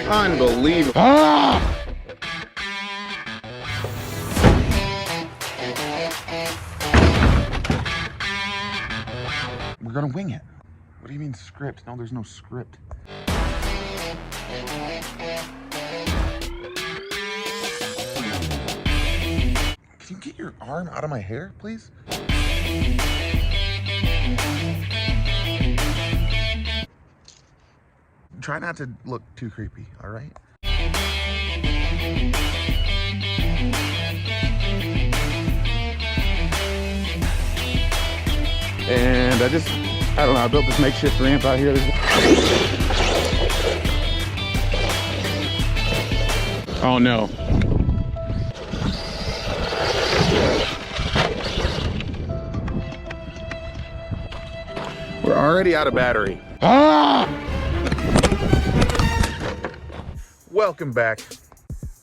my. Unbelievable. Ah! We're gonna wing it. What do you mean script? No, there's no script. Can you get your arm out of my hair, please? Try not to look too creepy, all right? And I don't know, I built this makeshift ramp out here. Oh no. We're already out of battery. Ah! Welcome back.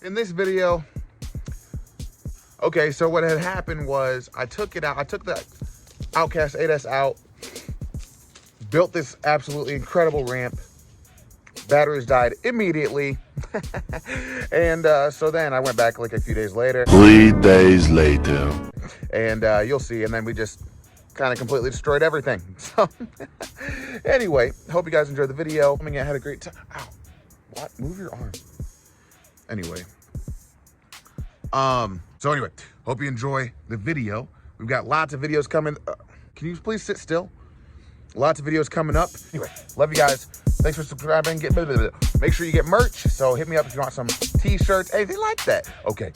In this video, okay, so what had happened was I took it out. I took the Outcast 8S out, built this absolutely incredible ramp. Batteries died immediately. And so then I went back like a few days later. 3 days later. And you'll see, and then we just kind of completely destroyed everything. So anyway, hope you guys enjoyed the video. I had a great time. Ow. What? Move your arm. Anyway. So anyway, hope you enjoy the video. We've got lots of videos coming. Can you please sit still? Lots of videos coming up. Anyway, love you guys. Thanks for subscribing. Make sure you get merch. So hit me up if you want some t-shirts, anything like that. Okay.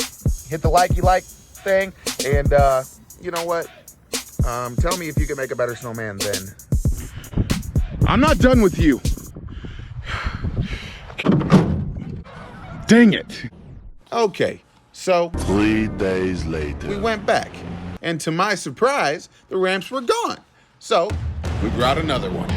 Hit the like thing. And you know what? Tell me if you can make a better snowman than... I'm not done with you. Dang it. Okay, so 3 days later. we went back, and to my surprise, the ramps were gone. So we brought another one.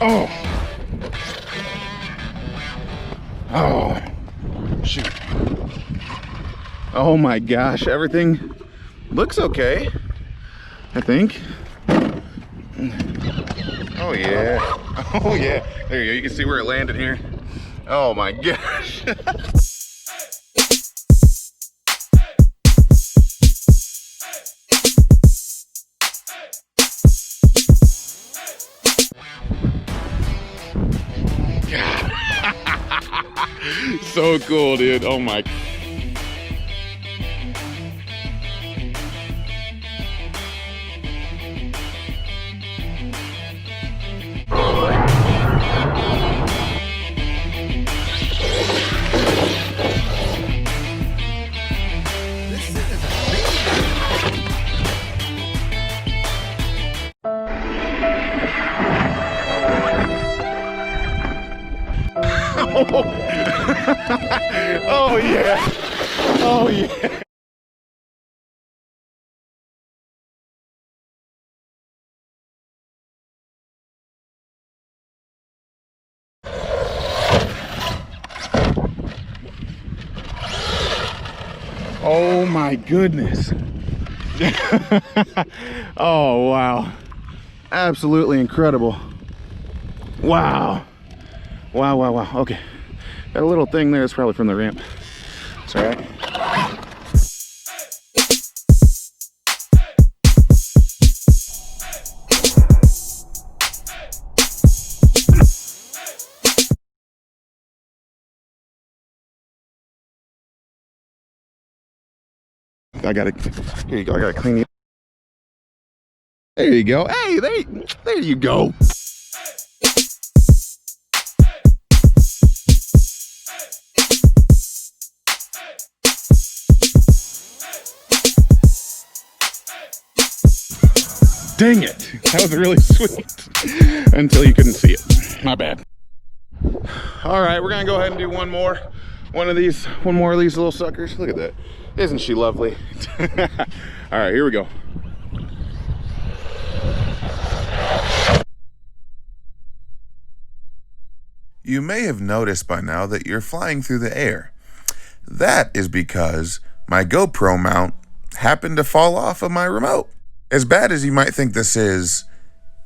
Oh. Oh. Shoot. Oh my gosh, everything looks okay, I think. Oh yeah. Oh yeah. There you go. You can see where it landed here. Oh my gosh. So cool, dude. Oh my. Oh yeah. Oh yeah. Oh my goodness. Oh wow. Absolutely incredible. Wow. Wow, wow, wow. Okay. That little thing there is probably from the ramp. It's all right. Here you go. I gotta clean you. There you go. Hey, there you go. Dang it. That was really sweet. Until you couldn't see it. My bad. All right, we're gonna go ahead and do one more of these little suckers. Look at that. Isn't she lovely? All right, here we go. You may have noticed by now that you're flying through the air. That is because my GoPro mount happened to fall off of my remote. As bad as you might think this is,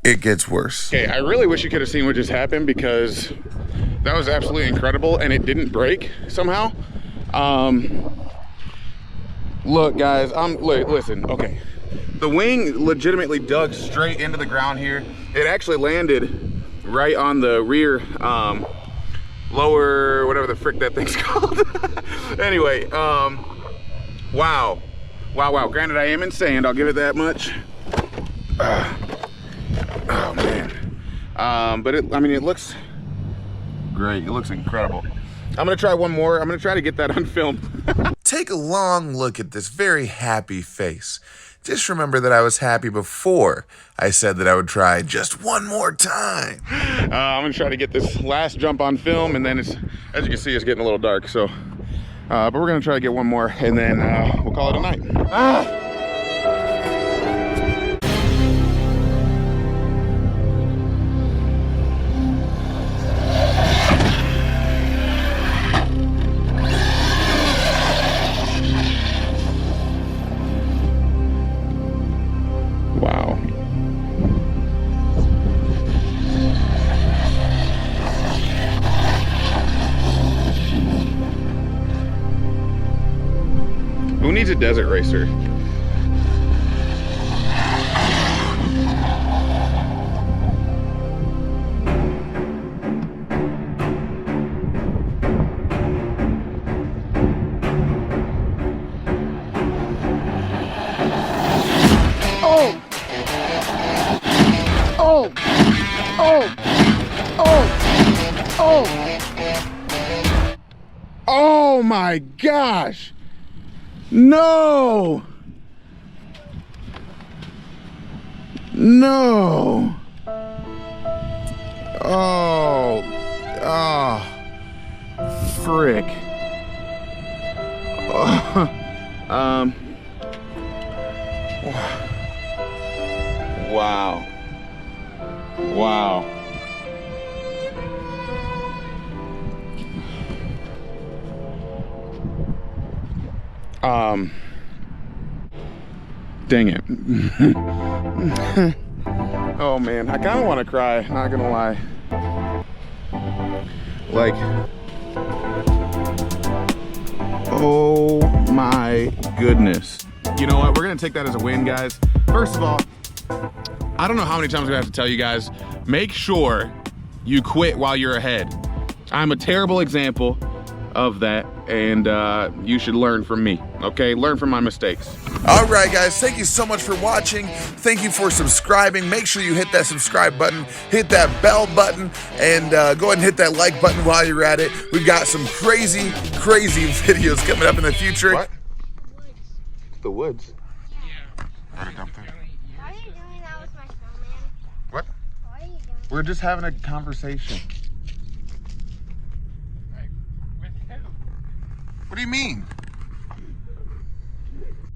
it gets worse. Okay, I really wish you could have seen what just happened because that was absolutely incredible and it didn't break somehow. Look guys, listen, okay. The wing legitimately dug straight into the ground here. It actually landed right on the rear lower, whatever the frick that thing's called. Anyway, wow. Granted, I am in sand, I'll give it that much. Oh man. But I mean, it looks great. It looks incredible. I'm gonna try one more. I'm gonna try to get that on film. Take a long look at this very happy face. Just remember that I was happy before I said that I would try just one more time. I'm gonna try to get this last jump on film, and then as you can see, it's getting a little dark. So, but we're gonna try to get one more, and then we'll call it a night. Wow. Who needs a desert racer? Oh my gosh! No! No! Oh, frick. Wow. Wow. Dang it. Oh man, I kind of want to cry, not gonna lie. Like, oh my goodness. You know what, we're gonna take that as a win, guys. First of all, I don't know how many times I have to tell you guys, make sure you quit while you're ahead. I'm a terrible example of that, and you should learn from me, okay? Learn from my mistakes. All right, guys, thank you so much for watching. Thank you for subscribing. Make sure you hit that subscribe button, hit that bell button, and go ahead and hit that like button while you're at it. We've got some crazy videos coming up in the future. What? The woods? Yeah. Why are you doing that with my snowman? What? Why are you doing that? We're just having a conversation. With who? What do you mean?